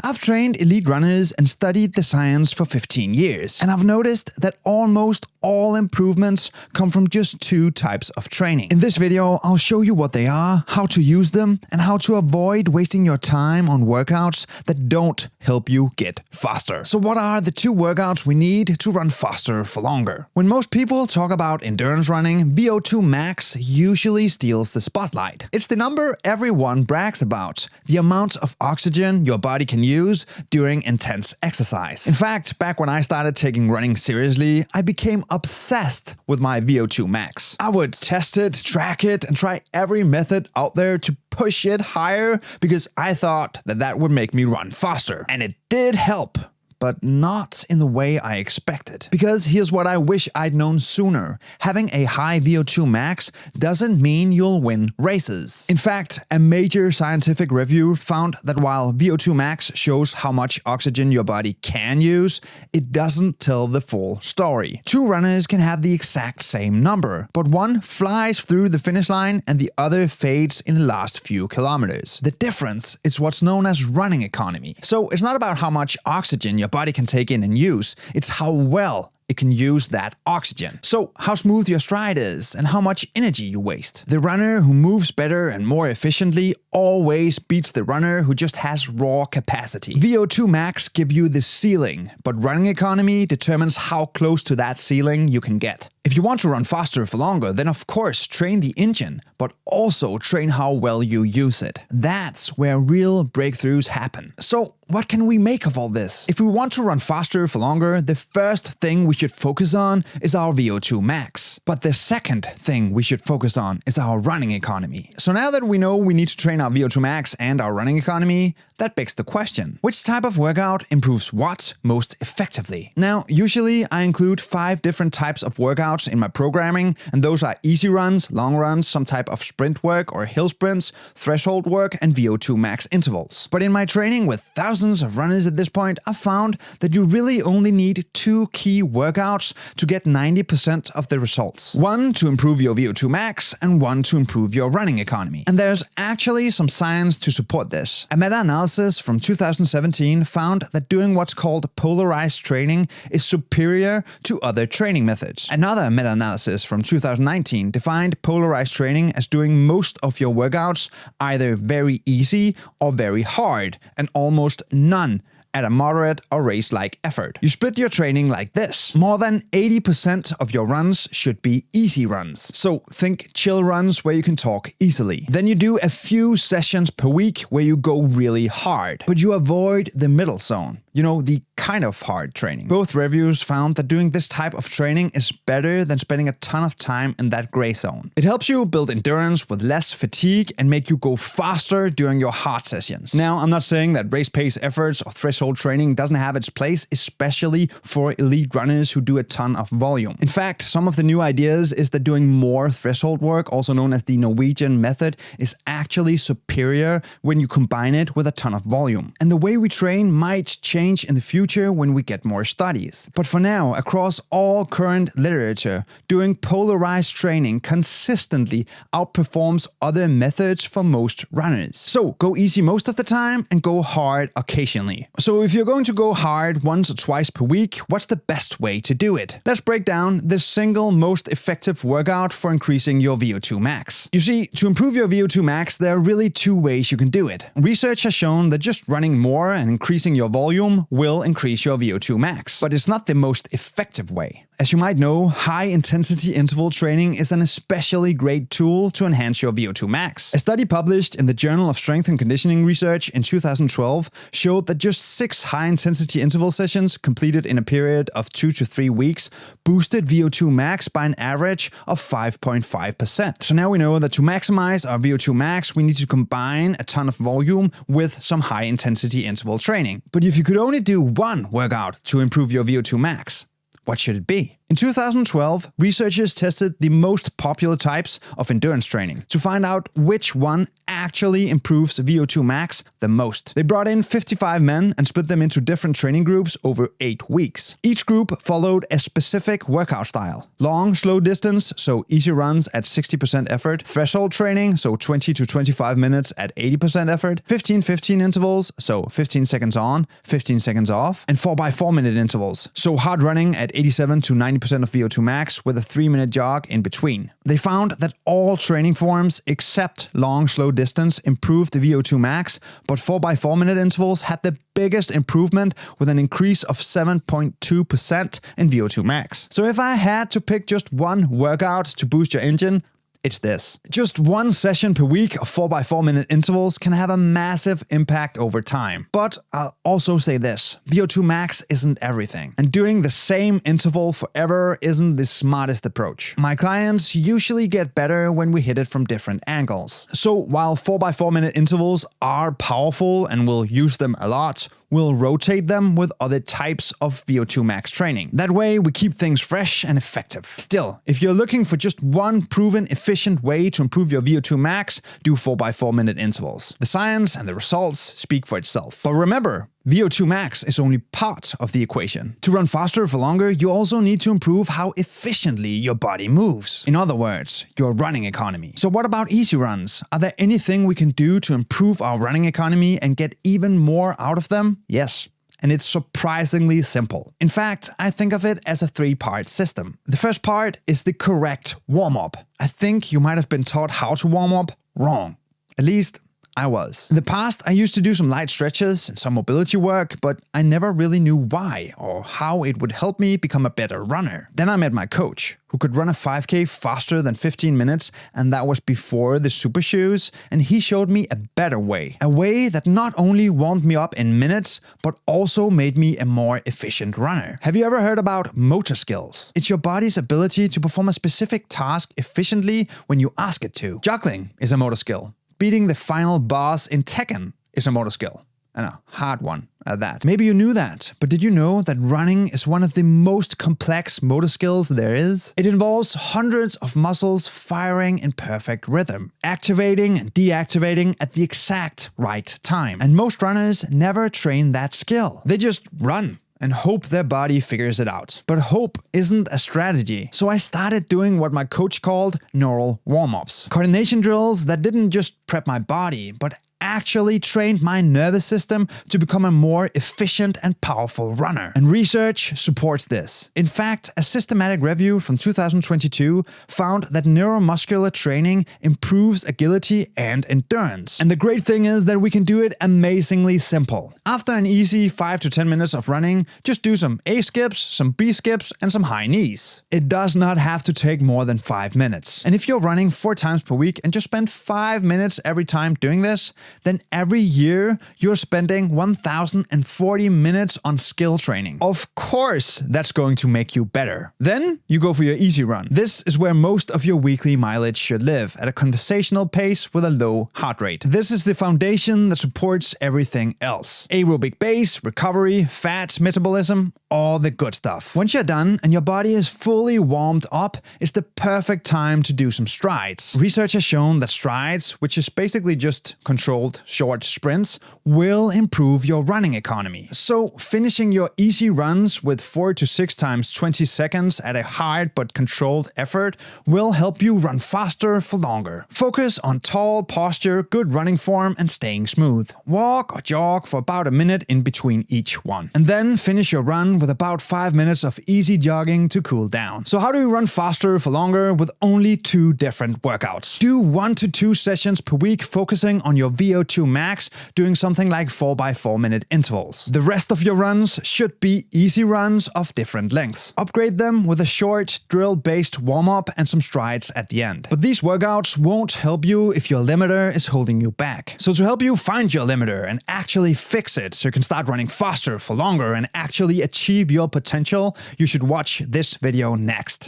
I've trained elite runners and studied the science for 15 years, and I've noticed that almost all improvements come from just two types of training. In this video, I'll show you what they are, how to use them, and how to avoid wasting your time on workouts that don't help you get faster. So what are the two workouts we need to run faster for longer? When most people talk about endurance running, VO2 max usually steals the spotlight. It's the number everyone brags about, the amount of oxygen your body can use during intense exercise. In fact, back when I started taking running seriously, I became obsessed with my VO2 max. I would test it, track it, and try every method out there to push it higher because I thought that would make me run faster. And it did help, but not in the way I expected. Because here's what I wish I'd known sooner. Having a high VO2 max doesn't mean you'll win races. In fact, a major scientific review found that while VO2 max shows how much oxygen your body can use, it doesn't tell the full story. Two runners can have the exact same number, but one flies through the finish line and the other fades in the last few kilometers. The difference is what's known as running economy. So it's not about how much oxygen your body can take in and use, it's how well it can use that oxygen. So how smooth your stride is and how much energy you waste. The runner who moves better and more efficiently always beats the runner who just has raw capacity. VO2 max give you the ceiling, but running economy determines how close to that ceiling you can get. If you want to run faster for longer, then of course train the engine, but also train how well you use it. That's where real breakthroughs happen. So what can we make of all this? If we want to run faster for longer, the first thing we should focus on is our VO2 max. But the second thing we should focus on is our running economy. So now that we know we need to train our VO2 max and our running economy, that begs the question, which type of workout improves what most effectively? Now, usually I include 5 different types of workouts in my programming, and those are easy runs, long runs, some type of sprint work or hill sprints, threshold work, and VO2 max intervals. But in my training with thousands of runners at this point, I've found that you really only need 2 key workouts to get 90% of the results. One to improve your VO2 max and one to improve your running economy. And there's actually some science to support this. A meta-analysis from 2017 found that doing what's called polarized training is superior to other training methods. Another meta-analysis from 2019 defined polarized training as doing most of your workouts either very easy or very hard, and almost none at a moderate or race-like effort. You split your training like this. More than 80% of your runs should be easy runs. So think chill runs where you can talk easily. Then you do a few sessions per week where you go really hard, but you avoid the middle zone. You know, the kind of hard training. Both reviews found that doing this type of training is better than spending a ton of time in that gray zone. It helps you build endurance with less fatigue and make you go faster during your hard sessions. Now, I'm not saying that race pace efforts or threshold training doesn't have its place, especially for elite runners who do a ton of volume. In fact, some of the new ideas is that doing more threshold work, also known as the Norwegian method, is actually superior when you combine it with a ton of volume. And the way we train might change in the future when we get more studies. But for now, across all current literature, doing polarized training consistently outperforms other methods for most runners. So go easy most of the time and go hard occasionally. So if you're going to go hard once or twice per week, what's the best way to do it? Let's break down the single most effective workout for increasing your VO2 max. You see, to improve your VO2 max, there are really 2 ways you can do it. Research has shown that just running more and increasing your volume will increase your VO2 max, but it's not the most effective way. As you might know, high-intensity interval training is an especially great tool to enhance your VO2 max. A study published in the Journal of Strength and Conditioning Research in 2012 showed that just 6 high-intensity interval sessions completed in a period of 2 to 3 weeks boosted VO2 max by an average of 5.5%. So now we know that to maximize our VO2 max, we need to combine a ton of volume with some high-intensity interval training. But if you could only do one workout to improve your VO2 max, what should it be? In 2012, researchers tested the most popular types of endurance training to find out which one actually improves VO2 max the most. They brought in 55 men and split them into different training groups over 8 weeks. Each group followed a specific workout style. Long, slow distance, so easy runs at 60% effort. Threshold training, so 20 to 25 minutes at 80% effort. 15-15 intervals, so 15 seconds on, 15 seconds off. And 4x4 minute intervals, so hard running at 87 to 90% of VO2 max with a 3-minute jog in between. They found that all training forms except long, slow distance improved the VO2 max, but 4x4 minute intervals had the biggest improvement with an increase of 7.2% in VO2 max. So if I had to pick just one workout to boost your engine, it's this. Just one session per week of 4x4 minute intervals can have a massive impact over time. But I'll also say this, VO2 max isn't everything. And doing the same interval forever isn't the smartest approach. My clients usually get better when we hit it from different angles. So while 4x4 minute intervals are powerful and we'll use them a lot, we'll rotate them with other types of VO2 max training. That way we keep things fresh and effective. Still, if you're looking for just one proven efficient way to improve your VO2 max, do 4x4 minute intervals. The science and the results speak for itself. But remember, VO2 max is only part of the equation. To run faster for longer, you also need to improve how efficiently your body moves. In other words, your running economy. So what about easy runs? Are there anything we can do to improve our running economy and get even more out of them? Yes. And it's surprisingly simple. In fact, I think of it as a 3-part system. The first part is the correct warm-up. I think you might have been taught how to warm up wrong. At least I was. In the past, I used to do some light stretches and some mobility work, but I never really knew why or how it would help me become a better runner. Then I met my coach, who could run a 5K faster than 15 minutes, and that was before the super shoes, and he showed me a better way. A way that not only warmed me up in minutes, but also made me a more efficient runner. Have you ever heard about motor skills? It's your body's ability to perform a specific task efficiently when you ask it to. Juggling is a motor skill. Beating the final boss in Tekken is a motor skill, and a hard one at that. Maybe you knew that, but did you know that running is one of the most complex motor skills there is? It involves hundreds of muscles firing in perfect rhythm, activating and deactivating at the exact right time. And most runners never train that skill. They just run and hope their body figures it out. But hope isn't a strategy. So I started doing what my coach called neural warm-ups. Coordination drills that didn't just prep my body, but actually trained my nervous system to become a more efficient and powerful runner. And research supports this. In fact, a systematic review from 2022 found that neuromuscular training improves agility and endurance. And the great thing is that we can do it amazingly simple. After an easy 5 to 10 minutes of running, just do some A skips, some B skips, and some high knees. It does not have to take more than 5 minutes. And if you're running 4 times per week and just spend 5 minutes every time doing this, then every year you're spending 1,040 minutes on skill training. Of course, that's going to make you better. Then you go for your easy run. This is where most of your weekly mileage should live, at a conversational pace with a low heart rate. This is the foundation that supports everything else. Aerobic base, recovery, fat metabolism, all the good stuff. Once you're done and your body is fully warmed up, it's the perfect time to do some strides. Research has shown that strides, which is basically just controlled short sprints, will improve your running economy. So finishing your easy runs with 4 to 6 times 20 seconds at a hard but controlled effort will help you run faster for longer. Focus on tall posture, good running form, and staying smooth. Walk or jog for about a minute in between each one. And then finish your run with about 5 minutes of easy jogging to cool down. So how do you run faster for longer with only 2 different workouts? Do 1 to 2 sessions per week focusing on your VO2 max, doing something like 4x4 minute intervals. The rest of your runs should be easy runs of different lengths. Upgrade them with a short drill-based warm-up and some strides at the end. But these workouts won't help you if your limiter is holding you back. So to help you find your limiter and actually fix it so you can start running faster for longer and actually achieve your potential, you should watch this video next.